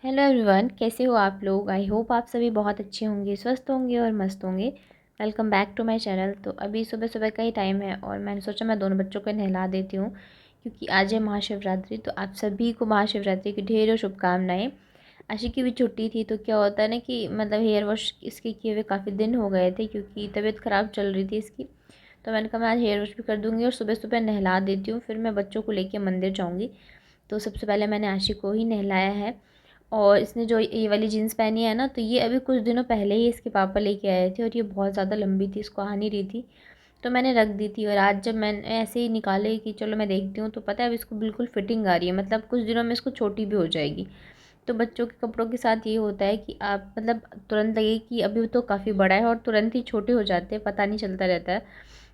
Hello everyone, कैसे हो आप लोग। आई होप आप सभी बहुत अच्छे होंगे, स्वस्थ होंगे और मस्त होंगे। Welcome back to my channel. तो अभी सुबह सुबह का ही टाइम है और मैंने सोचा मैं दोनों बच्चों को नहला देती हूँ, क्योंकि आज है महाशिवरात्रि। तो आप सभी को महाशिवरात्रि की ढेरों शुभकामनाएं। आशी की भी छुट्टी थी, तो क्या होता है ना कि मतलब हेयर वॉश इसके किए हुए काफ़ी दिन हो गए थे, क्योंकि तबीयत ख़राब चल रही थी इसकी। तो मैंने कहा मैं आज हेयर वॉश भी कर दूँगी और सुबह सुबह नहला देती हूँ, फिर मैं बच्चों को लेकर मंदिर जाऊँगी। तो सबसे पहले मैंने आशी को ही नहलाया है। और इसने जो ये वाली जीन्स पहनी है ना, तो ये अभी कुछ दिनों पहले ही इसके पापा लेके आए थे और ये बहुत ज़्यादा लंबी थी, इसको आ नहीं रही थी, तो मैंने रख दी थी। और आज जब मैंने ऐसे ही निकाले कि चलो मैं देखती हूँ, तो पता है अब इसको बिल्कुल फिटिंग आ रही है, मतलब कुछ दिनों में इसको छोटी भी हो जाएगी। तो बच्चों के कपड़ों के साथ ये होता है कि आप मतलब तुरंत लगे कि अभी तो काफ़ी बड़ा है और तुरंत ही छोटे हो जाते हैं, पता नहीं चलता रहता है।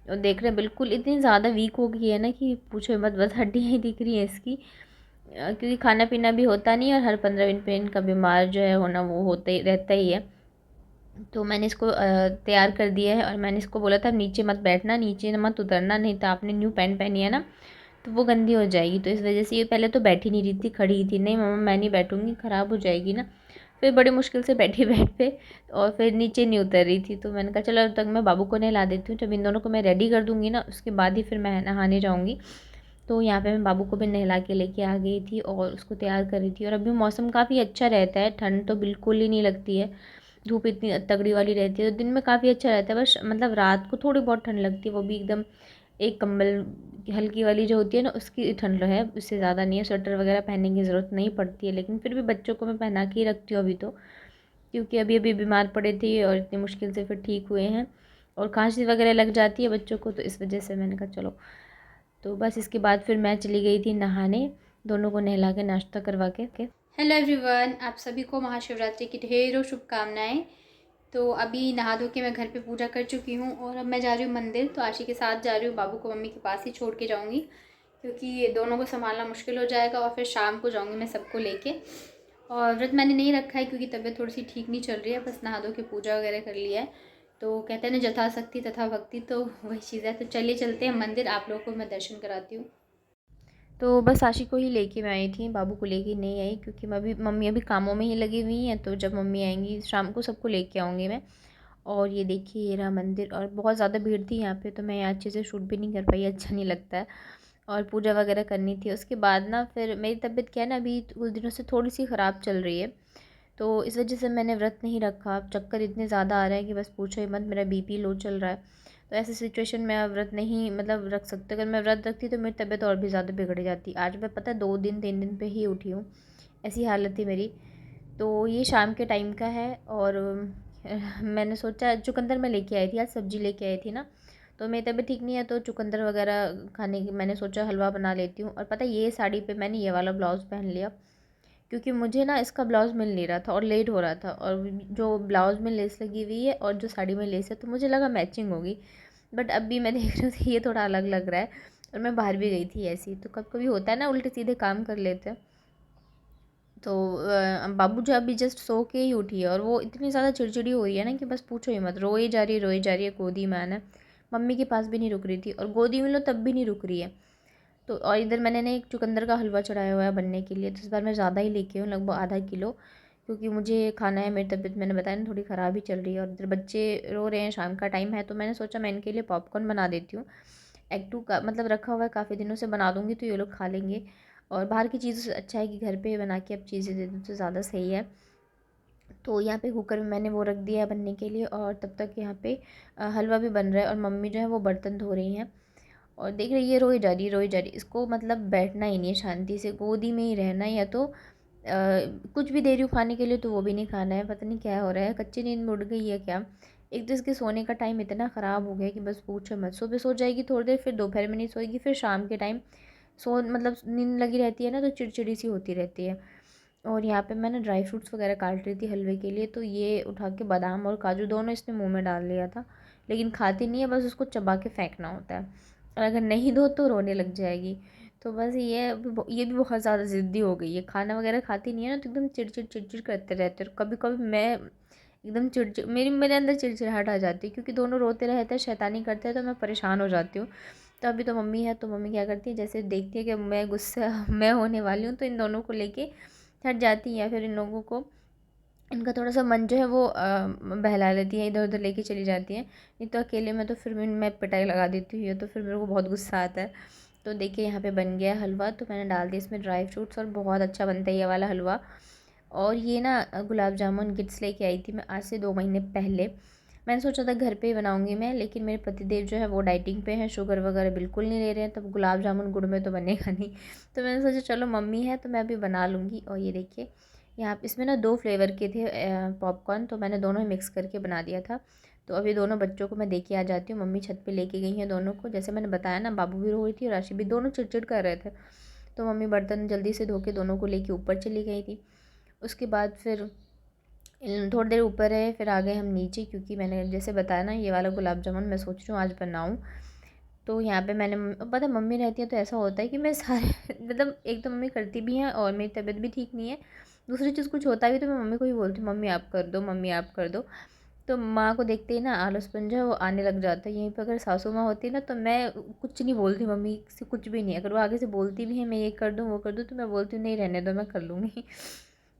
और देख रहे हैं बिल्कुल इतनी ज़्यादा वीक हो गई है ना कि पूछो मत, बस हड्डियाँ ही दिख रही हैं इसकी। क्योंकि खाना पीना भी होता नहीं है और हर 15 दिन पे इनका बीमार जो है होना वो होता ही रहता ही है। तो मैंने इसको तैयार कर दिया है और मैंने इसको बोला था नीचे मत बैठना, नीचे मत उतरना, नहीं तो आपने न्यू पैंट पहनी है ना तो वो गंदी हो जाएगी। तो इस वजह से ये पहले तो बैठी नहीं रही थी, खड़ी ही थी, नहीं मम्मा मैं नहीं बैठूंगी, ख़राब हो जाएगी ना। फिर बड़ी मुश्किल से बैठी बेड पे और फिर नीचे नहीं उतर रही थी। तो मैंने कहा चलो अब तक मैं बाबू को नहला देती हूँ, जब इन दोनों को मैं रेडी कर दूँगी ना उसके बाद ही फिर मैं नहाने जाऊँगी। तो यहाँ पे मैं बाबू को भी नहला के लेके आ गई थी और उसको तैयार कर रही थी। और अभी मौसम काफ़ी अच्छा रहता है, ठंड तो बिल्कुल ही नहीं लगती है, धूप इतनी तगड़ी वाली रहती है, तो दिन में काफ़ी अच्छा रहता है। बस मतलब रात को थोड़ी बहुत ठंड लगती है, वो भी एकदम एक कंबल हल्की वाली जो होती है ना उसकी ठंड है, उससे ज़्यादा नहीं है। स्वेटर वगैरह पहनने की ज़रूरत नहीं पड़ती है, लेकिन फिर भी बच्चों को मैं पहना के ही रखती हूँ अभी तो, क्योंकि अभी अभी बीमार पड़े थे और इतनी मुश्किल से फिर ठीक हुए हैं। और खांसी वगैरह लग जाती है बच्चों को, तो इस वजह से मैंने कहा चलो। तो बस इसके बाद फिर मैं चली गई थी नहाने, दोनों को नहला के नाश्ता करवा के। हेलो एवरीवन, आप सभी को महाशिवरात्रि की ढेरों शुभकामनाएं। तो अभी नहा धो के मैं घर पे पूजा कर चुकी हूँ और अब मैं जा रही हूँ मंदिर। तो आशी के साथ जा रही हूँ, बाबू को मम्मी के पास ही छोड़ के जाऊँगी, क्योंकि दोनों को संभालना मुश्किल हो जाएगा। और फिर शाम को जाऊँगी मैं सबको लेके। और व्रत मैंने नहीं रखा है क्योंकि तबीयत थोड़ी सी ठीक नहीं चल रही है, बस नहा धो के पूजा वगैरह कर लिया है। तो कहते हैं ना यथाशक्ति तथा भक्ति, तो वही चीज़ है। तो चलिए चलते हैं मंदिर, आप लोगों को मैं दर्शन कराती हूँ। तो बस आशी को ही लेके मैं आई थी, बाबू को लेके नहीं आई, क्योंकि मैं अभी मम्मी अभी कामों में ही लगी हुई हैं। तो जब मम्मी आएंगी शाम को सबको लेके आऊँगी मैं। और ये देखिए ये रहा मंदिर, और बहुत ज़्यादा भीड़ थी यहाँ पे, तो मैं यहाँ अच्छे से शूट भी नहीं कर पाई, अच्छा नहीं लगता है। और पूजा वगैरह करनी थी। उसके बाद ना फिर मेरी तबीयत क्या है ना, अभी कुछ दिनों से थोड़ी सी ख़राब चल रही है, तो इस वजह से मैंने व्रत नहीं रखा। चक्कर इतने ज़्यादा आ रहे हैं कि बस पूछो ही मत, मेरा बीपी लो चल रहा है। तो ऐसी सिचुएशन में आप व्रत नहीं मतलब रख सकते। अगर मैं व्रत रखती तो मेरी तबीयत और भी ज़्यादा बिगड़ जाती। आज मैं पता है 2 दिन 3 दिन पे ही उठी हूँ, ऐसी हालत थी मेरी। तो ये शाम के टाइम का है। और मैंने सोचा चुकंदर मैं लेके आई थी, आज सब्ज़ी लेके आई थी ना, तो मेरी तबीयत ठीक नहीं है, तो चुकंदर वगैरह खाने की मैंने सोचा हलवा बना लेती हूँ। और पता है ये साड़ी पे मैंने ये वाला ब्लाउज़ पहन लिया, क्योंकि मुझे ना इसका ब्लाउज़ मिल नहीं रहा था और लेट हो रहा था। और जो ब्लाउज़ में लेस लगी हुई है और जो साड़ी में लेस है, तो मुझे लगा मैचिंग होगी। बट अभी मैं देख रही हूँ तो ये थोड़ा अलग लग रहा है। और मैं बाहर भी गई थी ऐसी, तो कभी कभी होता है ना उल्टे सीधे काम कर लेते हैं। तो बाबू जो अभी जस्ट सो के ही उठी है, और वो इतनी ज़्यादा चिड़चिड़ी हो रही है ना कि बस पूछो ही मत, रोई जा रही है रोई जा रही है। गोदी में आना, मम्मी के पास भी नहीं रुक रही थी, और गोदी में लो तब भी नहीं रुक रही है। तो और इधर मैंने ना एक चुकंदर का हलवा चढ़ाया हुआ है बनने के लिए, तो इस बार मैं ज़्यादा ही लेके हूँ, लगभग आधा किलो, क्योंकि मुझे खाना है। मेरी तबीयत मैंने बताया ना थोड़ी ख़राब ही चल रही है, और इधर बच्चे रो रहे हैं, शाम का टाइम है, तो मैंने सोचा मैं इनके लिए पॉपकॉर्न बना देती हूँ। एग टू का मतलब रखा हुआ है काफ़ी दिनों से, बना दूँगी तो ये लोग खा लेंगे। और बाहर की चीज़ों से अच्छा है कि घर पे बना के अब चीज़ें दे दूँ तो ज़्यादा सही है। तो यहाँ पे कुकर में मैंने वो रख दिया है बनने के लिए, और तब तक यहाँ पे हलवा भी बन रहा है और मम्मी जो है वो बर्तन धो रही हैं। और देख रही है रोई जा रही रोई जा रही, इसको मतलब बैठना ही नहीं है, शांति से गोदी में ही रहना है, या तो कुछ भी दे रही हूँ खाने के लिए तो वो भी नहीं खाना है। पता नहीं क्या हो रहा है, कच्ची नींद में उड़ गई है क्या। एक तो इसके सोने का टाइम इतना ख़राब हो गया कि बस पूछो मत। सुबह सो जाएगी थोड़ी देर, फिर दोपहर में नहीं सोएगी, फिर शाम के टाइम सो मतलब नींद लगी रहती है ना, तो चिड़चिड़ी सी होती रहती है। और यहाँ पे मैंने ड्राई फ्रूट्स वगैरह काट रही थी हलवे के लिए, तो ये उठा के बादाम और काजू दोनों इसने मुंह में डाल लिया था, लेकिन खाती नहीं है, बस उसको चबा के फेंकना होता है, और अगर नहीं दो तो रोने लग जाएगी। तो बस ये भी बहुत ज़्यादा ज़िद्दी हो गई है, खाना वगैरह खाती नहीं है ना, तो एकदम चिड़चिड़ चिड़चिड़ करते रहते हैं। और कभी कभी मैं एकदम चिड़चिड़ मेरे अंदर चिड़चिड़ाहट आ जाती है, क्योंकि दोनों रोते रहते हैं, शैतानी करते हैं, तो मैं परेशान हो जाती हूँ। तो अभी तो मम्मी है, तो मम्मी क्या करती है, जैसे देखती है कि मैं गुस्सा मैं होने वाली हूँ, तो इन दोनों को लेके छट जाती हैं या फिर इन लोगों को इनका थोड़ा सा मन जो है वो बहला लेती है, इधर उधर लेके चली जाती हैं। नहीं तो अकेले में तो फिर मैं पिटाई लगा देती हूँ, तो फिर मेरे को बहुत गुस्सा आता है। तो देखिए यहाँ पे बन गया हलवा, तो मैंने डाल दिया इसमें ड्राई फ्रूट्स और बहुत अच्छा बनता है ये वाला हलवा। और ये ना गुलाब जामुन गिफ्ट्स लेके आई थी मैं आज से 2 महीने पहले। मैंने सोचा था घर पे ही बनाऊंगी मैं, लेकिन मेरे पतिदेव जो है वो डाइटिंग पे हैं, शुगर वगैरह बिल्कुल नहीं ले रहे हैं, तब गुलाब जामुन गुड़ में तो बनेगा नहीं। तो मैंने सोचा चलो मम्मी है तो मैं अभी बना लूँगी। और ये देखिए यहाँ पे इसमें ना 2 फ्लेवर के थे पॉपकॉर्न, तो मैंने दोनों ही मिक्स करके बना दिया था। तो अभी दोनों बच्चों को मैं दे के आ जाती हूँ, मम्मी छत पे लेके गई हैं दोनों को। जैसे मैंने बताया ना, बाबू भी रो रही थी और राशि भी, दोनों चिड़चिड़ कर रहे थे। तो मम्मी बर्तन जल्दी से धो के दोनों को लेके ऊपर चली गई थी। उसके बाद फिर थोड़ी देर ऊपर रहे, फिर आ गए हम नीचे, क्योंकि मैंने जैसे बताया ना ये वाला गुलाब जामुन मैं सोच रही हूँ आज बनाऊँ। तो यहाँ पे मैंने पता मम्मी रहती है तो ऐसा होता है कि मैं सारे मतलब एक तो मम्मी करती भी हैं और मेरी तबीयत भी ठीक नहीं है। दूसरी चीज़ कुछ होता भी तो मैं मम्मी को ही बोलती हूँ मम्मी आप कर दो, मम्मी आप कर दो। तो माँ को देखते ही ना आलसपन जो है वो आने लग जाता है। यहीं पर अगर सासू माँ होती है ना तो मैं कुछ नहीं बोलती, मम्मी से कुछ भी नहीं। अगर वो आगे से बोलती भी है मैं ये कर दूँ वो कर दूँ, तो मैं बोलती हूँ नहीं रहने दो मैं कर लूँगी।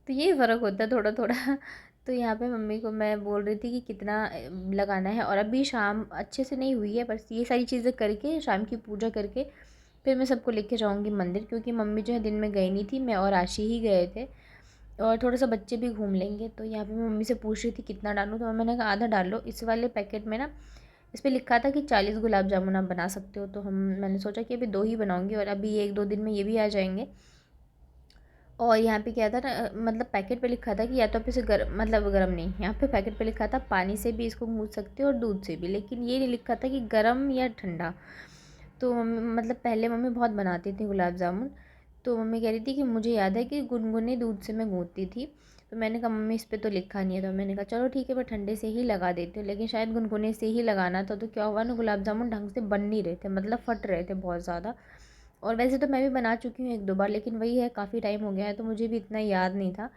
तो ये फ़र्क होता है थोड़ा थोड़ा। तो यहाँ पे मम्मी को मैं बोल रही थी कि कितना लगाना है, और अभी शाम अच्छे से नहीं हुई है, बस ये सारी चीज़ें करके शाम की पूजा करके फिर मैं सबको लेके जाऊँगी मंदिर, क्योंकि मम्मी जो है दिन में गई नहीं थी, मैं और आशी ही गए थे। और थोड़ा सा बच्चे भी घूम लेंगे। तो यहाँ पे मैं मम्मी से पूछ रही थी कितना डालूँ, तो मैंने कहा आधा डाल लो। इस वाले पैकेट में ना इस पे लिखा था कि 40 गुलाब जामुन आप बना सकते हो। तो मैंने सोचा कि अभी 2 ही बनाऊँगी और अभी 1-2 दिन में ये भी आ जाएंगे। और यहाँ पे क्या था ना, मतलब पैकेट पे लिखा था कि या तो आप इसे गर्म, मतलब गर्म नहीं, यहाँ पे पैकेट पे लिखा था पानी से भी इसको गूँथ सकते हो और दूध से भी, लेकिन ये नहीं लिखा था कि गर्म या ठंडा। तो मम्मी मतलब पहले मम्मी बहुत बनाती थी गुलाब जामुन। तो मम्मी कह रही थी कि मुझे याद है कि गुनगुने दूध से मैं गूँथती थी। तो मैंने कहा मम्मी इस पे तो लिखा नहीं है। तो मैंने कहा चलो ठीक है मैं ठंडे से ही लगा देती हूँ, लेकिन शायद गुनगुने से ही लगाना था। तो क्या हुआ ना, गुलाब जामुन ढंग से बन नहीं रहे थे, मतलब फट रहे थे बहुत ज़्यादा। और वैसे तो मैं भी बना चुकी हूँ 1-2 बार, लेकिन वही है काफ़ी टाइम हो गया है तो मुझे भी इतना याद नहीं था।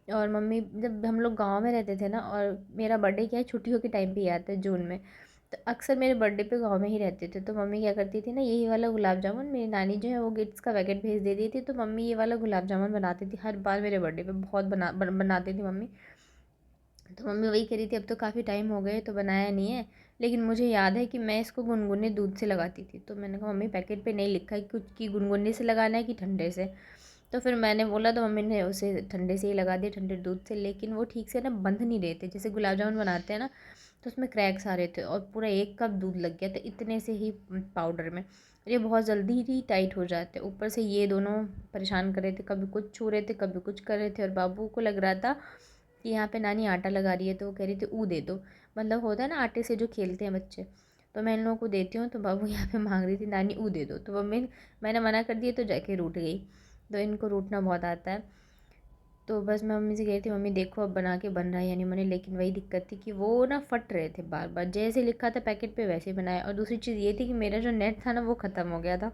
और मम्मी जब हम लोग गाँव में रहते थे ना, और मेरा बर्थडे क्या है छुट्टियों के टाइम पे ही आता है जून में, तो अक्सर मेरे बर्थडे पे गाँव में ही रहते थे। तो मम्मी क्या करती थी ना, यही वाला गुलाब जामुन मेरी नानी जो है वो गिफ्ट्स का पैकेट भेज देती थी। तो मम्मी ये वाला गुलाब जामुन बनाती थी हर बार मेरे बर्थडे पे, बहुत बनाती थी मम्मी। तो मम्मी वही कह रही थी अब तो काफ़ी टाइम हो गए तो बनाया नहीं है, लेकिन मुझे याद है कि मैं इसको गुनगुने दूध से लगाती थी। तो मैंने कहा मम्मी पैकेट पे नहीं लिखा है कुछ कि गुनगुने से लगाना है कि ठंडे से। तो फिर मैंने बोला तो मम्मी ने उसे ठंडे से ही लगा दिया, ठंडे दूध से। लेकिन वो ठीक से ना बंध नहीं रहे थे, जैसे गुलाब जामुन बनाते हैं ना तो उसमें क्रैक्स आ रहे थे, और पूरा 1 कप दूध लग गया था इतने से ही पाउडर में। ये बहुत जल्दी ही टाइट हो जाते, ऊपर से ये दोनों परेशान कर रहे थे, कभी कुछ छू रहे थे कभी कुछ कर रहे थे। और बाबू को लग रहा था कि यहाँ पे नानी आटा लगा रही है, तो वो कह रही थी ऊ दे दो, मतलब होता है ना आटे से जो खेलते हैं बच्चे। तो मैं इन लोगों को देती हूँ तो बाबू यहाँ पे मांग रही थी नानी ऊ दे दो, तो मैंने मना कर दिया तो जाके रूठ गई। तो इनको रूठना बहुत आता है। तो बस मैं मम्मी से कह रही थी मम्मी देखो अब बना के बन रहा है या नहीं बने, लेकिन वही दिक्कत थी कि वो ना फट रहे थे बार बार, जैसे लिखा था पैकेट पे वैसे ही बनाया। और दूसरी चीज़ ये थी कि मेरा जो नेट था ना वो ख़त्म हो गया था।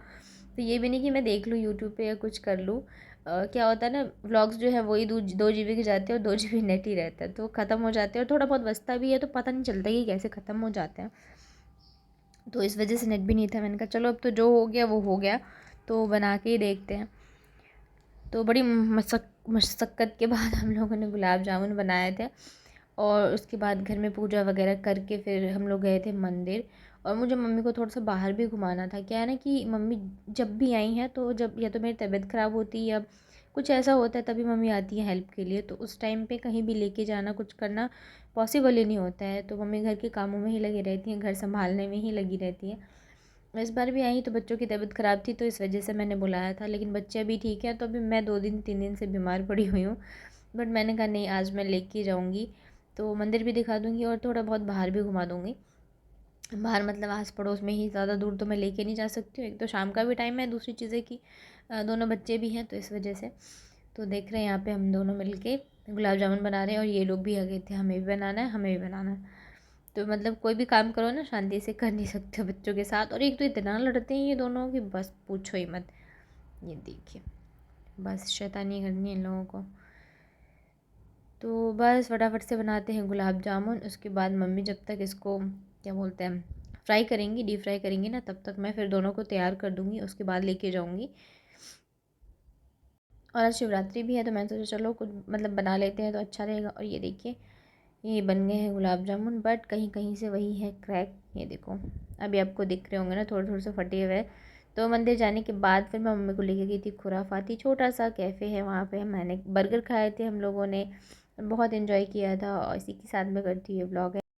तो ये भी नहीं कि मैं देख लूँ यूट्यूब पे या कुछ कर लूँ। क्या होता है ना, व्लॉग्स जो है वही 2 GB के जाते हैं और 2 GB नेट ही रहता है, तो ख़त्म हो जाते हैं और थोड़ा बहुत बचता भी है तो पता नहीं चलता कि कैसे ख़त्म हो जाते हैं। तो इस वजह से नेट भी नहीं था। मैंने कहा चलो अब तो जो हो गया वो हो गया, तो बना के ही देखते हैं। तो बड़ी मशक्क़त के बाद हम लोगों ने गुलाब जामुन बनाए थे। और उसके बाद घर में पूजा वगैरह करके फिर हम लोग गए थे मंदिर। और मुझे मम्मी को थोड़ा सा बाहर भी घुमाना था। क्या है ना कि मम्मी जब भी आई हैं तो जब या तो मेरी तबीयत ख़राब होती है या कुछ ऐसा होता है तभी मम्मी आती है हेल्प के लिए। तो उस टाइम पे कहीं भी लेके जाना कुछ करना पॉसिबल ही नहीं होता है। तो मम्मी घर के कामों में ही लगी रहती हैं, घर संभालने में ही लगी रहती हैं। इस बार भी आई तो बच्चों की तबीयत ख़राब थी तो इस वजह से मैंने बुलाया था, लेकिन बच्चे अभी ठीक हैं। तो अभी मैं 2-3 दिन से बीमार पड़ी हुई हूँ। बट मैंने कहा नहीं आज मैं लेके जाऊँगी, तो मंदिर भी दिखा दूँगी और थोड़ा बहुत बाहर भी घुमा दूँगी। बाहर मतलब आस पड़ोस में ही, ज़्यादा दूर तो मैं लेके नहीं जा सकती हूँ। एक तो शाम का भी टाइम है, दूसरी चीज़ है कि दोनों बच्चे भी हैं तो इस वजह से। तो देख रहे हैं यहाँ पे हम दोनों मिलके गुलाब जामुन बना रहे हैं, और ये लोग भी आ गए थे हमें भी बनाना है हमें भी बनाना है। तो मतलब कोई भी काम करो ना शांति से कर नहीं सकते हो बच्चों के साथ। और एक तो इतना लड़ते हैं ये दोनों कि बस पूछो ही मत। ये देखिए बस शैतानी करनी है इन लोगों को। तो बस फटाफट से बनाते हैं गुलाब जामुन। उसके बाद मम्मी जब तक इसको क्या बोलते हैं फ्राई करेंगी, डीप फ्राई करेंगी ना, तब तक मैं फिर दोनों को तैयार कर दूँगी, उसके बाद लेके जाऊँगी। और आज शिवरात्रि भी है तो मैंने सोचा चलो कुछ मतलब बना लेते हैं तो अच्छा रहेगा। और ये देखिए ये बन गए हैं गुलाब जामुन, बट कहीं कहीं से वही है क्रैक। ये देखो अभी आपको दिख रहे होंगे ना, थोड़े थोड़े से फटे हुए। तो मंदिर जाने के बाद फिर मैं मम्मी को लेके गई थी खुराफाती, छोटा सा कैफ़े है वहाँ पे। मैंने बर्गर खाए थे हम लोगों ने, बहुत इन्जॉय किया था। और इसी के साथ में करती हुई ब्लॉग है।